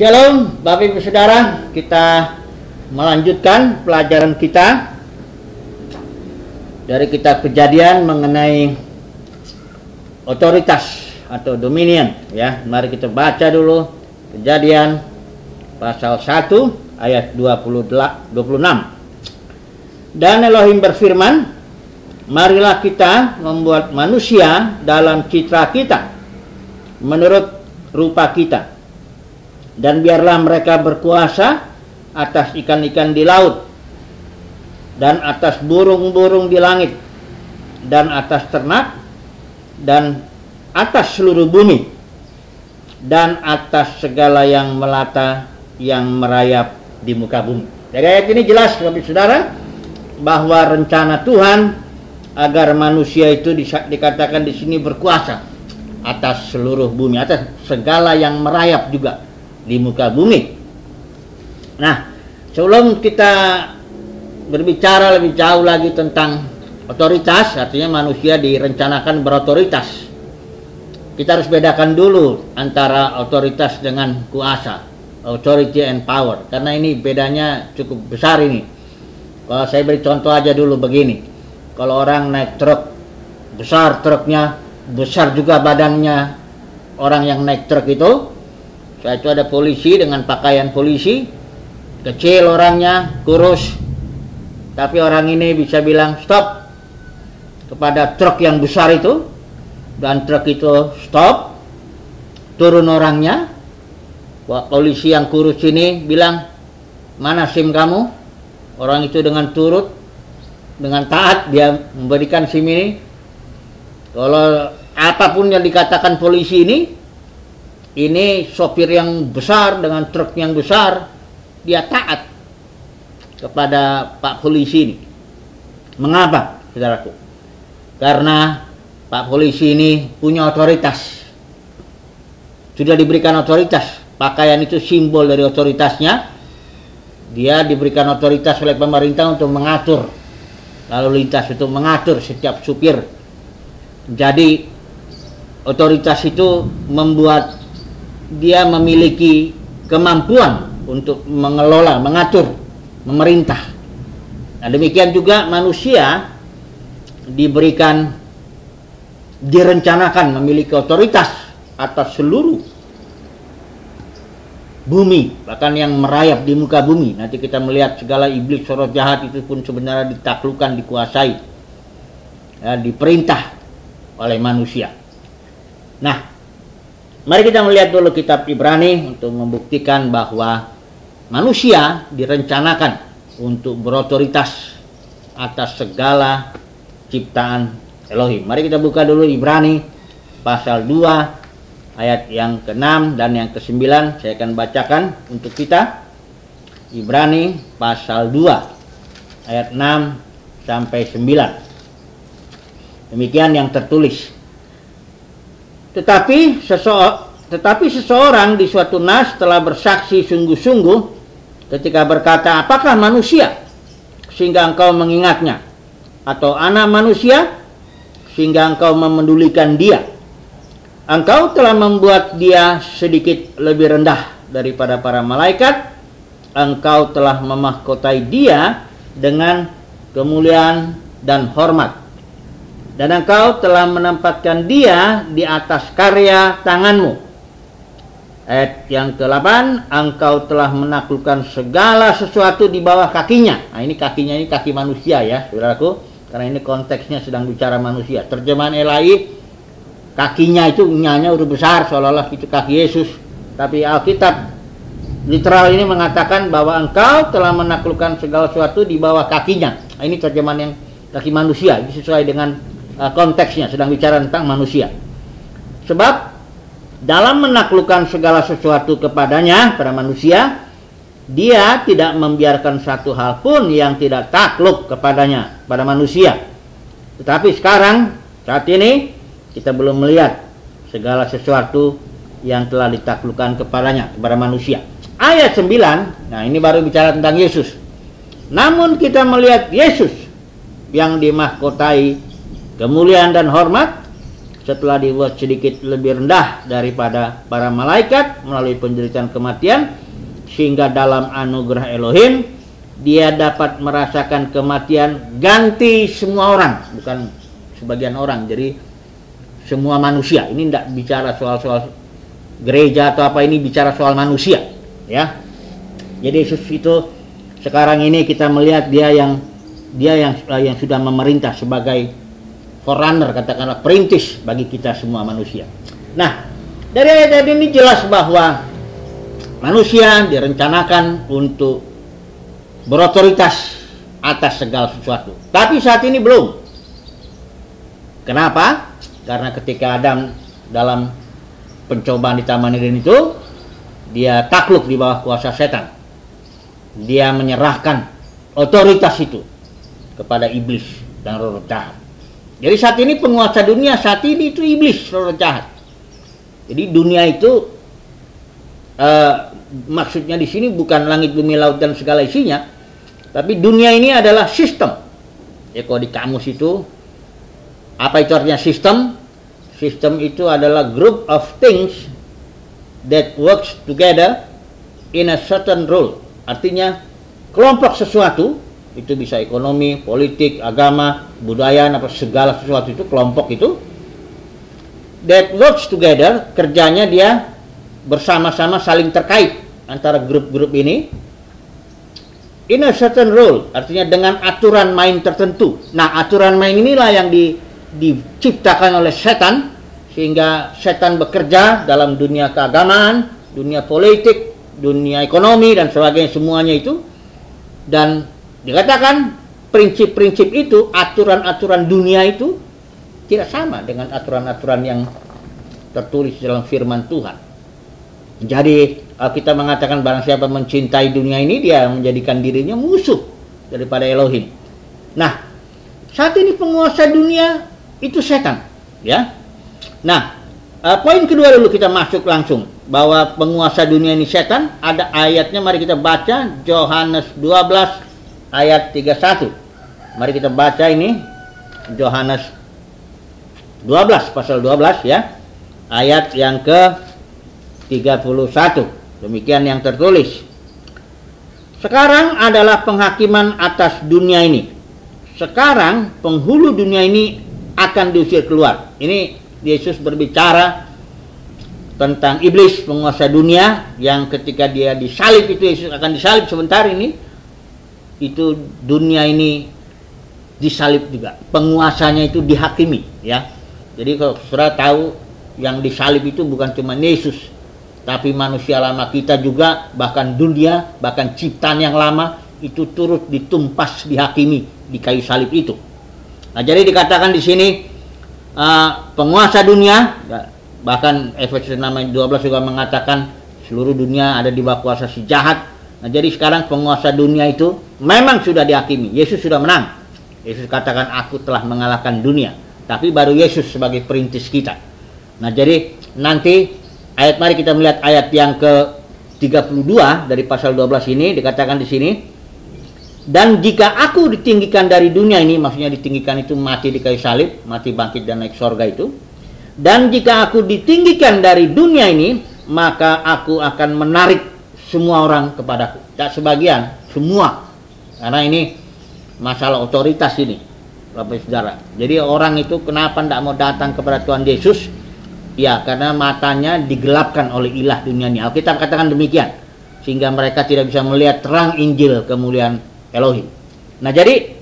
Shalom Bapak Ibu Saudara, kita melanjutkan pelajaran kita dari kitab Kejadian mengenai otoritas atau dominion ya. Mari kita baca dulu Kejadian pasal 1 ayat 26. Dan Elohim berfirman, marilah kita membuat manusia dalam citra kita, menurut rupa kita. Dan biarlah mereka berkuasa atas ikan-ikan di laut, dan atas burung-burung di langit, dan atas ternak, dan atas seluruh bumi, dan atas segala yang melata yang merayap di muka bumi. Dari ayat ini jelas Bapak Saudara bahwa rencana Tuhan agar manusia itu dikatakan di sini berkuasa atas seluruh bumi, atas segala yang merayap juga di muka bumi. Nah, sebelum kita berbicara lebih jauh lagi tentang otoritas, artinya manusia direncanakan berotoritas, kita harus bedakan dulu antara otoritas dengan kuasa, authority and power, karena ini bedanya cukup besar ini. Kalau saya beri contoh aja dulu begini, kalau orang naik truk, besar truknya, besar juga badannya orang yang naik truk itu. Saya itu ada polisi dengan pakaian polisi, kecil orangnya, kurus, tapi orang ini bisa bilang stop kepada truk yang besar itu, dan truk itu stop, turun orangnya. Pak polisi yang kurus ini bilang, mana SIM kamu? Orang itu dengan turut, dengan taat dia memberikan SIM ini. Kalau apapun yang dikatakan polisi ini sopir yang besar dengan truk yang besar, dia taat kepada Pak polisi ini. Mengapa, saudaraku? Karena Pak polisi ini punya otoritas, sudah diberikan otoritas. Pakaian itu simbol dari otoritasnya. Dia diberikan otoritas oleh pemerintah untuk mengatur lalu lintas, untuk mengatur setiap supir. Jadi otoritas itu membuat dia memiliki kemampuan untuk mengelola, mengatur, memerintah. Nah, demikian juga manusia direncanakan memiliki otoritas atas seluruh bumi, bahkan yang merayap di muka bumi. Nanti kita melihat segala iblis, roh jahat itu pun sebenarnya ditaklukkan, dikuasai, ya, diperintah oleh manusia. Nah, mari kita melihat dulu kitab Ibrani untuk membuktikan bahwa manusia direncanakan untuk berotoritas atas segala ciptaan Elohim. Mari kita buka dulu Ibrani pasal 2 ayat yang ke-6 dan yang ke-9. Saya akan bacakan untuk kita. Ibrani pasal 2 ayat 6 sampai 9. Demikian yang tertulis. Tetapi seseorang di suatu nas telah bersaksi sungguh-sungguh ketika berkata, apakah manusia sehingga engkau mengingatnya, atau anak manusia sehingga engkau memedulikan dia? Engkau telah membuat dia sedikit lebih rendah daripada para malaikat, engkau telah memahkotai dia dengan kemuliaan dan hormat, dan engkau telah menempatkan dia di atas karya tanganmu. Ayat yang ke-8, engkau telah menaklukkan segala sesuatu di bawah kakinya. Nah, ini kakinya, ini kaki manusia ya, saudaraku, karena ini konteksnya sedang bicara manusia. Terjemahan LAI, kakinya itu nyanya udah besar, seolah-olah itu kaki Yesus. Tapi Alkitab literal ini mengatakan bahwa engkau telah menaklukkan segala sesuatu di bawah kakinya. Nah, ini terjemahan yang kaki manusia, ini sesuai dengan konteksnya, sedang bicara tentang manusia. Sebab dalam menaklukkan segala sesuatu kepadanya, pada manusia, dia tidak membiarkan satu hal pun yang tidak takluk kepadanya, pada manusia. Tetapi sekarang, saat ini, kita belum melihat segala sesuatu yang telah ditaklukkan kepadanya, kepada manusia. Ayat 9, nah ini baru bicara tentang Yesus. Namun kita melihat Yesus yang dimahkotai kemuliaan dan hormat, setelah dibuat sedikit lebih rendah daripada para malaikat melalui penderitaan kematian, sehingga dalam anugerah Elohim dia dapat merasakan kematian ganti semua orang, bukan sebagian orang, jadi semua manusia. Ini tidak bicara soal gereja atau apa, ini bicara soal manusia, ya. Jadi Yesus itu sekarang ini kita melihat dia yang sudah memerintah sebagai forerunner, katakanlah perintis bagi kita semua manusia. Nah, dari ayat ini jelas bahwa manusia direncanakan untuk berotoritas atas segala sesuatu. Tapi saat ini belum. Kenapa? Karena ketika Adam dalam pencobaan di Taman Eden itu, dia takluk di bawah kuasa setan. Dia menyerahkan otoritas itu kepada iblis dan roh jahat. Jadi saat ini penguasa dunia saat ini itu iblis, roh jahat. Jadi dunia itu maksudnya di sini bukan langit, bumi, laut dan segala isinya, tapi dunia ini adalah sistem. Ya, kalau di kamus itu apa itu artinya sistem? Sistem itu adalah group of things that works together in a certain role. Artinya kelompok sesuatu, itu bisa ekonomi, politik, agama, budaya, apa segala sesuatu itu kelompok itu that works together, kerjanya dia bersama-sama saling terkait antara grup-grup ini in a certain role, artinya dengan aturan main tertentu. Nah, aturan main inilah yang diciptakan oleh setan, sehingga setan bekerja dalam dunia keagamaan, dunia politik, dunia ekonomi dan sebagainya, semuanya itu. Dan dikatakan prinsip-prinsip itu, aturan-aturan dunia itu tidak sama dengan aturan-aturan yang tertulis dalam firman Tuhan. Jadi kita mengatakan barang siapa mencintai dunia ini, dia menjadikan dirinya musuh daripada Elohim. Nah, saat ini penguasa dunia itu setan, ya. Nah, poin kedua dulu kita masuk langsung bahwa penguasa dunia ini setan. Ada ayatnya, mari kita baca Yohanes 12 ayat 31. Mari kita baca ini Yohanes 12 pasal 12 ya. Ayat yang ke 31. Demikian yang tertulis. Sekarang adalah penghakiman atas dunia ini. Sekarang penghulu dunia ini akan diusir keluar. Ini Yesus berbicara tentang iblis, penguasa dunia, yang ketika dia disalib itu, Yesus akan disalib sebentar ini, itu dunia ini disalib juga, penguasanya itu dihakimi, ya. Jadi kalau saudara tahu, yang disalib itu bukan cuma Yesus, tapi manusia lama kita juga, bahkan dunia, bahkan ciptaan yang lama itu turut ditumpas, dihakimi di kayu salib itu. Nah, jadi dikatakan di sini penguasa dunia, bahkan Efesus 6:12 juga mengatakan seluruh dunia ada di bawah kuasa si jahat. Nah, jadi sekarang penguasa dunia itu memang sudah dihakimi. Yesus sudah menang. Yesus katakan, aku telah mengalahkan dunia. Tapi baru Yesus sebagai perintis kita. Nah, jadi nanti mari kita melihat ayat yang ke-32 dari pasal 12 ini, dikatakan di sini, dan jika aku ditinggikan dari dunia ini, maksudnya ditinggikan itu mati di kayu salib, mati bangkit dan naik sorga itu. Dan jika aku ditinggikan dari dunia ini, maka aku akan menarik semua orang kepadaku. Tak sebagian, semua. Karena ini masalah otoritas ini, Bapak Saudara. Jadi orang itu kenapa tidak mau datang kepada Tuhan Yesus? Ya, karena matanya digelapkan oleh ilah dunia ini. Alkitab katakan demikian. Sehingga mereka tidak bisa melihat terang Injil kemuliaan Elohim. Nah, jadi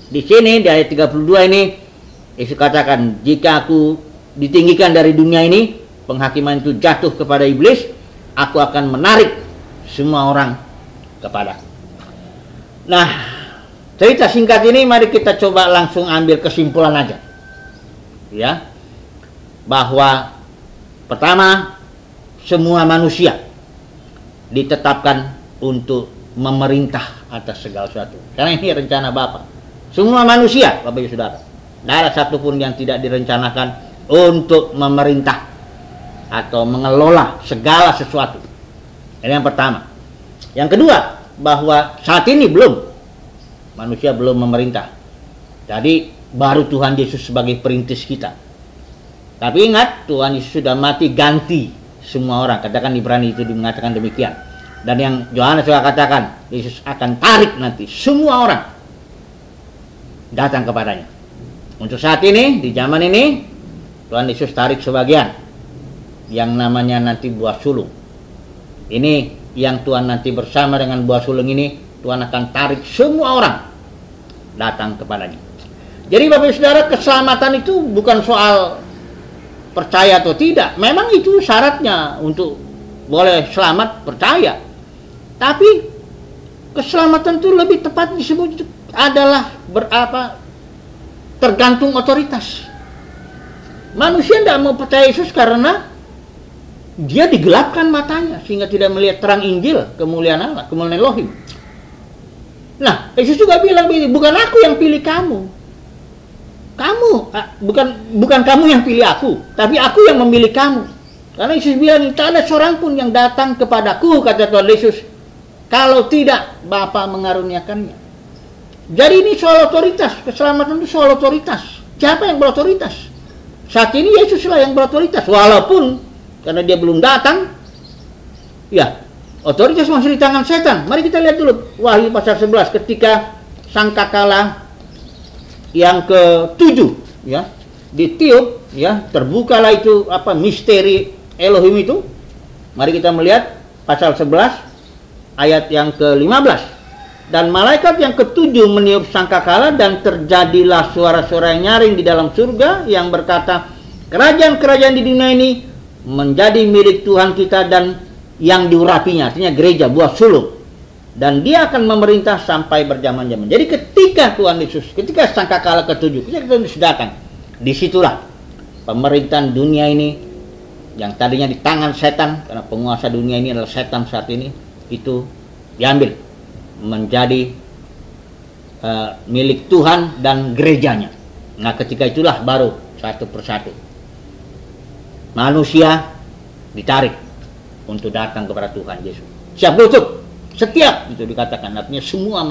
di sini di ayat 32 ini Yesus katakan, jika aku ditinggikan dari dunia ini, penghakiman itu jatuh kepada iblis, aku akan menarik semua orang kepada. Nah, cerita singkat ini mari kita coba langsung ambil kesimpulan aja. Ya. Bahwa pertama, semua manusia ditetapkan untuk memerintah atas segala sesuatu. Karena ini rencana Bapa. Semua manusia, Bapak Ibu Saudara. Tidak ada satupun yang tidak direncanakan untuk memerintah atau mengelola segala sesuatu. Ini yang pertama. Yang kedua, bahwa saat ini manusia belum memerintah. Jadi baru Tuhan Yesus sebagai perintis kita. Tapi ingat, Tuhan Yesus sudah mati ganti semua orang. Katakan Ibrani itu mengatakan demikian. Dan yang Yohanes juga katakan, Yesus akan tarik nanti semua orang datang kepadanya. Untuk saat ini, di zaman ini, Tuhan Yesus tarik sebagian yang namanya nanti buah sulung. Ini yang Tuhan nanti bersama dengan buah sulung ini, Tuhan akan tarik semua orang datang kepadanya. Jadi Bapak Saudara, keselamatan itu bukan soal percaya atau tidak. Memang itu syaratnya untuk boleh selamat, percaya. Tapi keselamatan itu lebih tepat disebut adalah tergantung otoritas. Manusia tidak mau percaya Yesus karena dia digelapkan matanya sehingga tidak melihat terang Injil, kemuliaan Allah, kemuliaan Elohim. Nah, Yesus juga bilang begini, bukan aku yang pilih kamu. Bukan kamu yang pilih aku, tapi aku yang memilih kamu. Karena Yesus bilang, tak ada seorang pun yang datang kepadaku, kata Tuhan Yesus, kalau tidak Bapa mengaruniakannya. Jadi ini soal otoritas, keselamatan itu soal otoritas. Siapa yang berotoritas? Saat ini Yesuslah yang berotoritas, walaupun karena dia belum datang, ya, otoritas masih di tangan setan. Mari kita lihat dulu Wahyu pasal 11 ketika sangkakala yang ke-7 ya ditiup, ya, terbukalah itu misteri Elohim itu. Mari kita melihat pasal 11 ayat yang ke-15. Dan malaikat yang ke-7 meniup sangkakala, dan terjadilah suara-suara yang nyaring di dalam surga yang berkata, kerajaan-kerajaan di dunia ini menjadi milik Tuhan kita dan yang diurapinya, artinya gereja, buah sulung, dan dia akan memerintah sampai berjaman-jaman. Jadi ketika Tuhan Yesus, ketika sangkakala ke-7, ketika Tuhan Yesus datang, disitulah pemerintahan dunia ini yang tadinya di tangan setan, karena penguasa dunia ini adalah setan saat ini, itu diambil menjadi milik Tuhan dan gerejanya. Nah, ketika itulah baru satu persatu manusia ditarik untuk datang kepada Tuhan Yesus. Siap lutut, setiap itu dikatakan, artinya semua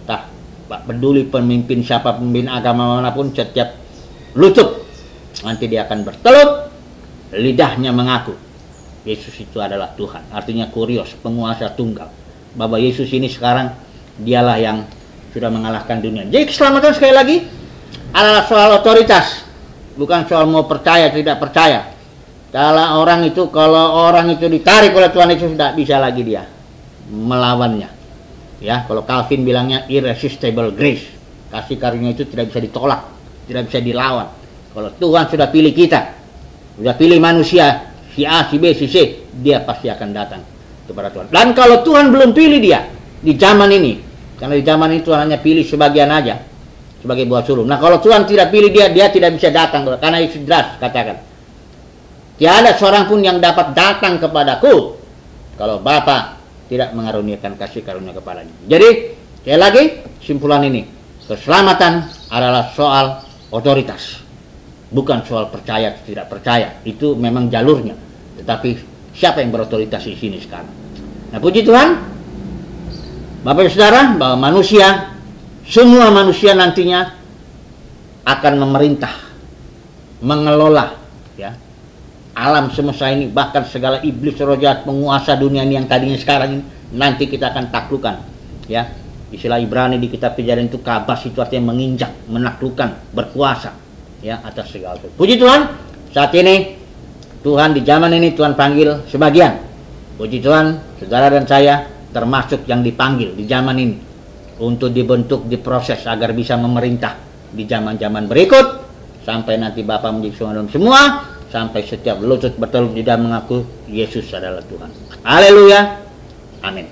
tak peduli pemimpin siapa, pemimpin agama manapun, setiap lutut nanti dia akan bertelut, lidahnya mengaku Yesus itu adalah Tuhan. Artinya kurios, penguasa tunggal. Bahwa Yesus ini sekarang dialah yang sudah mengalahkan dunia. Jadi keselamatan sekali lagi adalah soal otoritas, bukan soal mau percaya tidak percaya. Kalau orang itu ditarik oleh Tuhan Yesus, tidak bisa lagi dia melawannya. Ya, kalau Calvin bilangnya irresistible grace, kasih karunia itu tidak bisa ditolak, tidak bisa dilawan. Kalau Tuhan sudah pilih kita, sudah pilih manusia, si A, si B, si C, dia pasti akan datang kepada Tuhan. Dan kalau Tuhan belum pilih dia di zaman ini, karena di zaman ini Tuhan hanya pilih sebagian aja sebagai buah sulung. Nah, kalau Tuhan tidak pilih dia tidak bisa datang, karena Yesus jelas katakan, tiada seorang pun yang dapat datang kepadaku kalau Bapa tidak mengaruniakan kasih karunia kepadanya. Jadi, sekali lagi simpulan ini, keselamatan adalah soal otoritas, bukan soal percaya atau tidak percaya. Itu memang jalurnya, tetapi siapa yang berotoritas di sini sekarang? Nah, puji Tuhan, Bapak Ibu Saudara, bahwa manusia, semua manusia nantinya akan memerintah, mengelola, ya, alam semesta ini, bahkan segala iblis, roh jahat, penguasa dunia ini yang tadinya sekarang ini, nanti kita akan taklukkan, ya. Istilah Ibrani di kitab Kejadian itu kabas, itu artinya menginjak, menaklukkan, berkuasa, ya, atas segala sesuatu. Puji Tuhan, saat ini Tuhan di zaman ini Tuhan panggil sebagian. Puji Tuhan, saudara dan saya termasuk yang dipanggil di zaman ini untuk dibentuk, diproses agar bisa memerintah di zaman-zaman berikut sampai nanti Bapa menjadi semua, sampai setiap lutut bertelut di dalam mengaku Yesus adalah Tuhan. Haleluya. Amin.